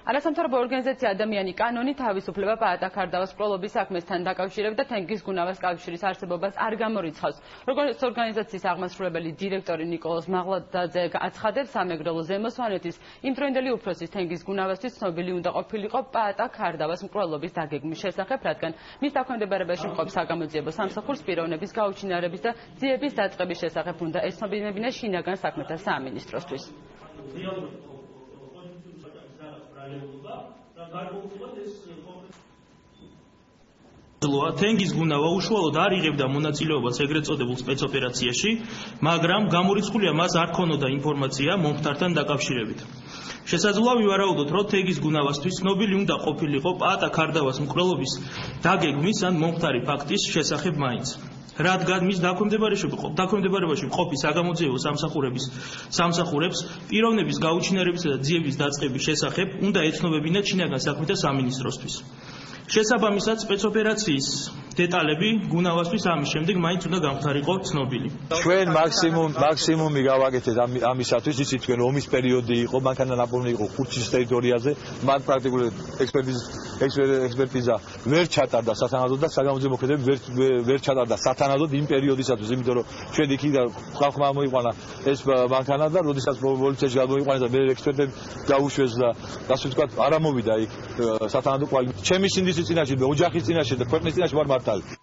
არასამთავრობო ორგანიზაცია ადამიანი კანონი თავისუფლება პაატა-ქარდავას მკვლელობის საქმესთან დაკავშირებით და თენგიზ გუნავას კავშირის არსებობას არ გამორიცხავს. როგორც ორგანიზაციის აღმასრულებელი დირექტორი ნიკოლოზ მაღლადაძე აცხადებს, სამეგრელო ზემო სვანეთის იმდროინდელი უფროსის თენგიზ გუნავასთვის ცნობილი უნდა ყოფილიყო პაატა-ქარდავას მკვლელობის დაგეგმვის შესახებ, რადგან მის დაქვემდებარებაში მყოფ საგამოძიებო სამსახურს პიროვნების გაუჩინარების და ძიების დაწყების შესახებ უნდა ეცნობინებინა შინაგან საქმეთა სამინისტროსთვის. თენგიზ გუნავა უშუალოდ არ იღებდა მონაწილეობას ეგრეთ წოდებულ სპეცოპერაციაში, მაგრამ გამორიცხულია მას არ ქონოდა ინფორმაცია მომხდართან დაკავშირებით. შესაძლოა ვივარაუდოთ, რომ თენგიზ გუნავასთვის ცნობილი უნდა ყოფილიყო პაატა-ქარდავას მკვლელობის დაგეგმვის ან მომხდარი ფაქტის შესახებ მაინც. რადგან მის დაქვემდებარებაში მყოფი საგამოძიებო სამსახურებს პიროვნების გაუჩინარებისა და ძიების დაწყების შესახებ უნდა ეცნობებინათ შინაგან საქმეთა სამინისტროსთვის. შესაბამისად, სპეცოპერაციის დეტალები გუნავასთვის ამის შემდეგ მაინც უნდა გამხდარიყო ცნობილი. ჩვენ მაქსიმუმი გავაკეთეთ ამისათვის, იცით თქვენ ომის პერიოდი იყო, მანქანა ნაპოვნი იყო ხურჩის ტერიტორიაზე, მან პრაქტიკულად ექსპერტიზა ვერ ჩატარდა სათანადოდ და საგამოძიებო მოქმედებები ვერ ჩატარდა სათანადოდ იმ პერიოდისათვის, იმიტომ რომ ჩვენ იქ ხალხმა მოიყვანა ეს მანქანა და როდესაც პოლიციაში გამოიყვანეს და მე ექსპერტები გაუშვეს და ასე ვთქვათ, არ ამოვიდა იქ სათანადო კვალი. ჩემი სინდისის წინაშე, ოჯახის წინაშე და ქვეყნის წინაშე ვარ მართალი.